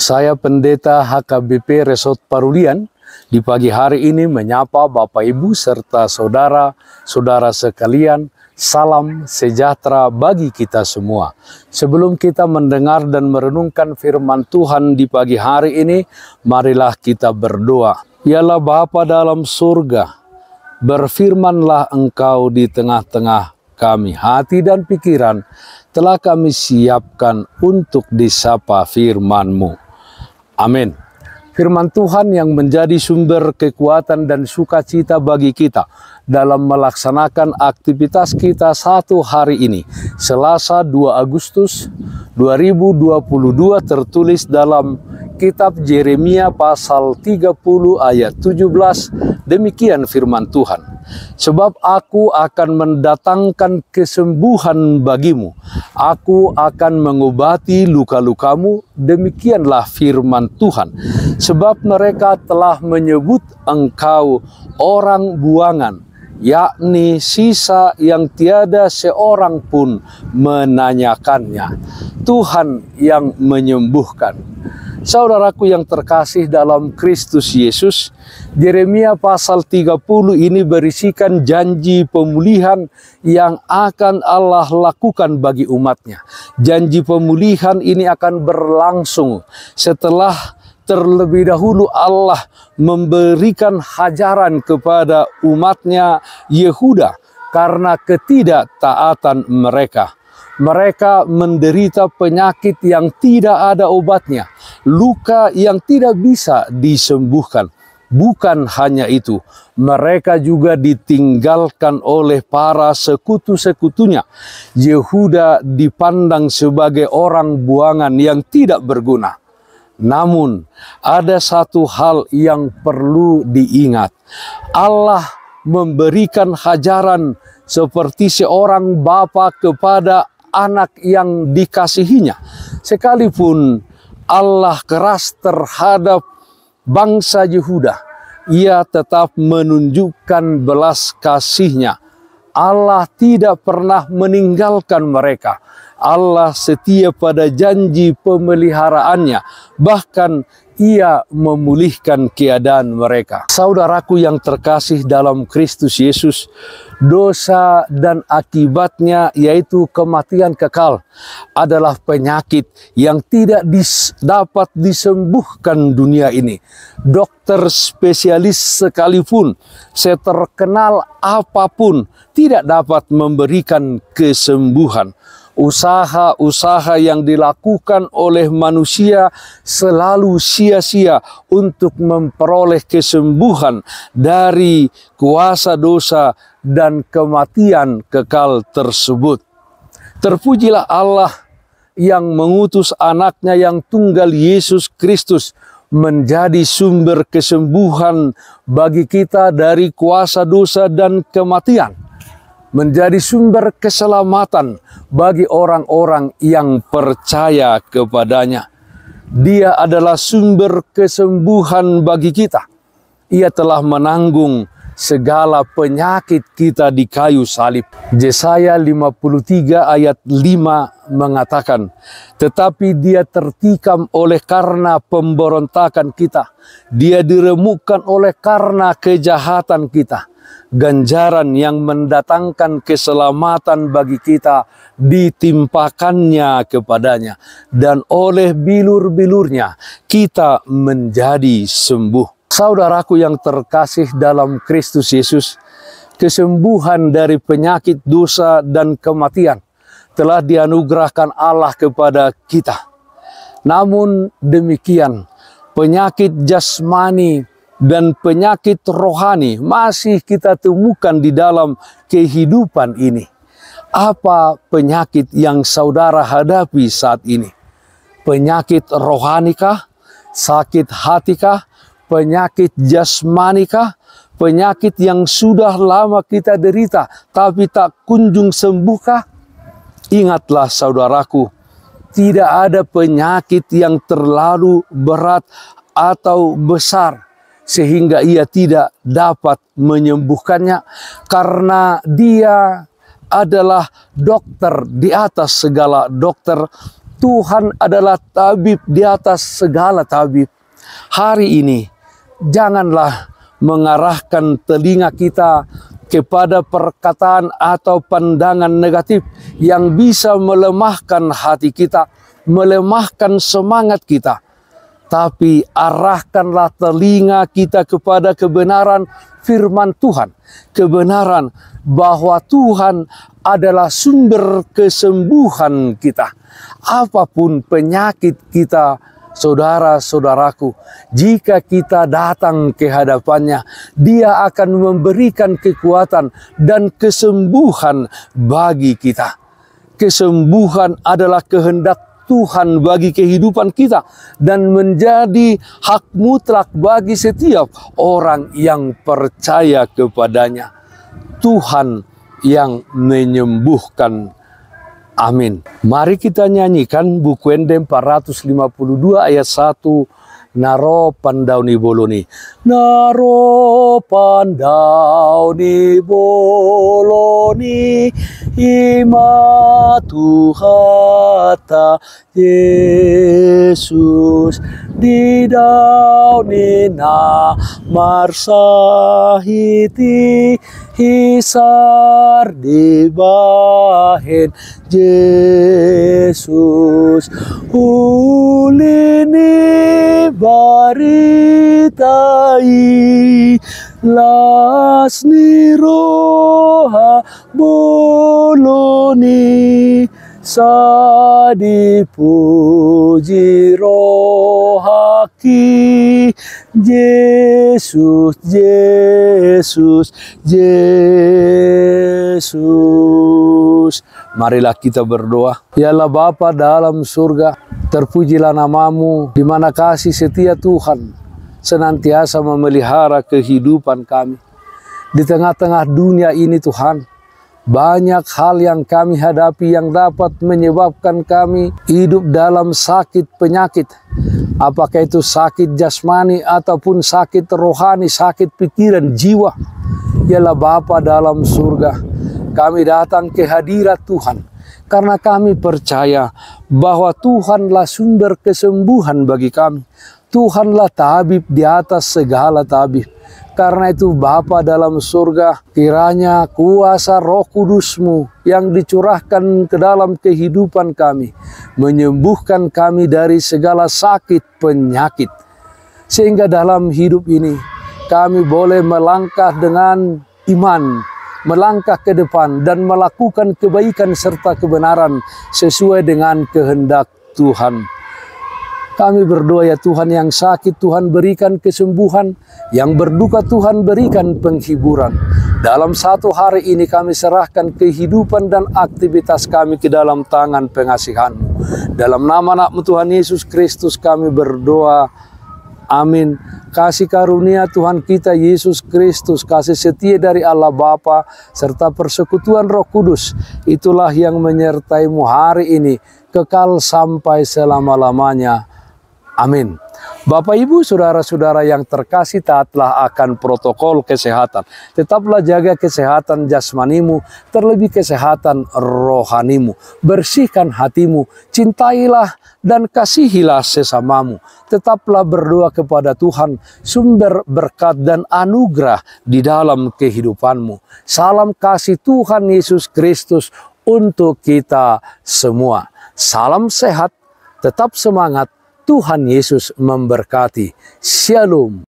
Saya Pendeta HKBP Resort Parulian di pagi hari ini menyapa Bapak Ibu serta saudara-saudara sekalian. Salam sejahtera bagi kita semua. Sebelum kita mendengar dan merenungkan firman Tuhan di pagi hari ini, marilah kita berdoa. Yalah Bapa dalam surga, berfirmanlah Engkau di tengah-tengah kami. Hati dan pikiran telah kami siapkan untuk disapa firman-Mu. Amin. Firman Tuhan yang menjadi sumber kekuatan dan sukacita bagi kita dalam melaksanakan aktivitas kita satu hari ini, Selasa 2 Agustus 2022, tertulis dalam kitab Yeremia pasal 30 ayat 17. Demikian firman Tuhan. Sebab aku akan mendatangkan kesembuhan bagimu. Aku akan mengobati luka-lukamu. Demikianlah firman Tuhan. Sebab mereka telah menyebut engkau orang buangan, yakni sisa yang tiada seorang pun menanyakannya. Tuhan yang menyembuhkan. Saudaraku yang terkasih dalam Kristus Yesus, Yeremia pasal 30 ini berisikan janji pemulihan yang akan Allah lakukan bagi umatnya. Janji pemulihan ini akan berlangsung setelah terlebih dahulu Allah memberikan hajaran kepada umatnya Yehuda karena ketidaktaatan mereka. Mereka menderita penyakit yang tidak ada obatnya, luka yang tidak bisa disembuhkan. Bukan hanya itu, mereka juga ditinggalkan oleh para sekutu-sekutunya. Yehuda dipandang sebagai orang buangan yang tidak berguna. Namun, ada satu hal yang perlu diingat. Allah memberikan hajaran seperti seorang bapa kepada anak yang dikasihinya. Sekalipun Allah keras terhadap bangsa Yehuda, Ia tetap menunjukkan belas kasih-Nya. Allah tidak pernah meninggalkan mereka. Allah setia pada janji pemeliharaannya. Bahkan Ia memulihkan keadaan mereka. Saudaraku yang terkasih dalam Kristus Yesus, dosa dan akibatnya yaitu kematian kekal adalah penyakit yang tidak dapat disembuhkan dunia ini. Dokter spesialis sekalipun, seterkenal apapun, tidak dapat memberikan kesembuhan. Usaha-usaha yang dilakukan oleh manusia selalu sia-sia untuk memperoleh kesembuhan dari kuasa dosa dan kematian kekal tersebut. Terpujilah Allah yang mengutus anaknya yang tunggal Yesus Kristus menjadi sumber kesembuhan bagi kita dari kuasa dosa dan kematian. Menjadi sumber keselamatan bagi orang-orang yang percaya kepadanya. Dia adalah sumber kesembuhan bagi kita. Ia telah menanggung segala penyakit kita di kayu salib. Yesaya 53 ayat 5 mengatakan, tetapi Dia tertikam oleh karena pemberontakan kita. Dia diremukkan oleh karena kejahatan kita. Ganjaran yang mendatangkan keselamatan bagi kita ditimpakannya kepadanya, dan oleh bilur-bilurnya kita menjadi sembuh. Saudaraku yang terkasih dalam Kristus Yesus, kesembuhan dari penyakit dosa dan kematian telah dianugerahkan Allah kepada kita. Namun demikian, penyakit jasmani dan penyakit rohani masih kita temukan di dalam kehidupan ini. Apa penyakit yang saudara hadapi saat ini? Penyakit rohanikah? Sakit hatikah? Penyakit jasmanikah? Penyakit yang sudah lama kita derita tapi tak kunjung sembuhkah? Ingatlah saudaraku, tidak ada penyakit yang terlalu berat atau besar sehingga Ia tidak dapat menyembuhkannya, karena Dia adalah dokter di atas segala dokter. Tuhan adalah tabib di atas segala tabib. Hari ini janganlah mengarahkan telinga kita kepada perkataan atau pandangan negatif yang bisa melemahkan hati kita, melemahkan semangat kita. Tapi arahkanlah telinga kita kepada kebenaran firman Tuhan. Kebenaran bahwa Tuhan adalah sumber kesembuhan kita. Apapun penyakit kita, saudara-saudaraku, jika kita datang ke hadapannya, Dia akan memberikan kekuatan dan kesembuhan bagi kita. Kesembuhan adalah kehendak Tuhan bagi kehidupan kita dan menjadi hak mutlak bagi setiap orang yang percaya kepadanya. Tuhan yang menyembuhkan. Amin. Mari kita nyanyikan buku Ende 452 ayat 1. Naro pandau ni boloni. Naro pandau ni boloni. Ima Tuhata Yesus. Di dauni na marsahiti. Hisar di bahen Yesus. Ulini baritai lasni roha boloni sadipuji rohaki Yesus, Yesus, Yesus. Marilah kita berdoa. Ya Allah Bapa dalam surga, terpujilah namamu, di mana kasih setia Tuhan senantiasa memelihara kehidupan kami. Di tengah-tengah dunia ini Tuhan, banyak hal yang kami hadapi yang dapat menyebabkan kami hidup dalam sakit penyakit. Apakah itu sakit jasmani ataupun sakit rohani, sakit pikiran, jiwa. Yalah Bapa dalam surga, kami datang ke hadirat Tuhan karena kami percaya bahwa Tuhanlah sumber kesembuhan bagi kami. Tuhanlah tabib di atas segala tabib. Karena itu Bapa dalam surga, kiranya kuasa Roh Kudus-Mu yang dicurahkan ke dalam kehidupan kami, menyembuhkan kami dari segala sakit penyakit. Sehingga dalam hidup ini kami boleh melangkah dengan iman, melangkah ke depan dan melakukan kebaikan serta kebenaran sesuai dengan kehendak Tuhan. Kami berdoa ya Tuhan, yang sakit Tuhan berikan kesembuhan, yang berduka Tuhan berikan penghiburan. Dalam satu hari ini kami serahkan kehidupan dan aktivitas kami ke dalam tangan pengasihan-Mu. Dalam nama anak-Mu Tuhan Yesus Kristus kami berdoa. Amin. Kasih karunia Tuhan kita Yesus Kristus, kasih setia dari Allah Bapa, serta persekutuan Roh Kudus, itulah yang menyertai-Mu hari ini, kekal sampai selama-lamanya. Amin. Bapak Ibu saudara-saudara yang terkasih, taatlah akan protokol kesehatan. Tetaplah jaga kesehatan jasmanimu, terlebih kesehatan rohanimu. Bersihkan hatimu, cintailah dan kasihilah sesamamu. Tetaplah berdoa kepada Tuhan, sumber berkat dan anugerah di dalam kehidupanmu. Salam kasih Tuhan Yesus Kristus untuk kita semua. Salam sehat, tetap semangat. Tuhan Yesus memberkati. Shalom.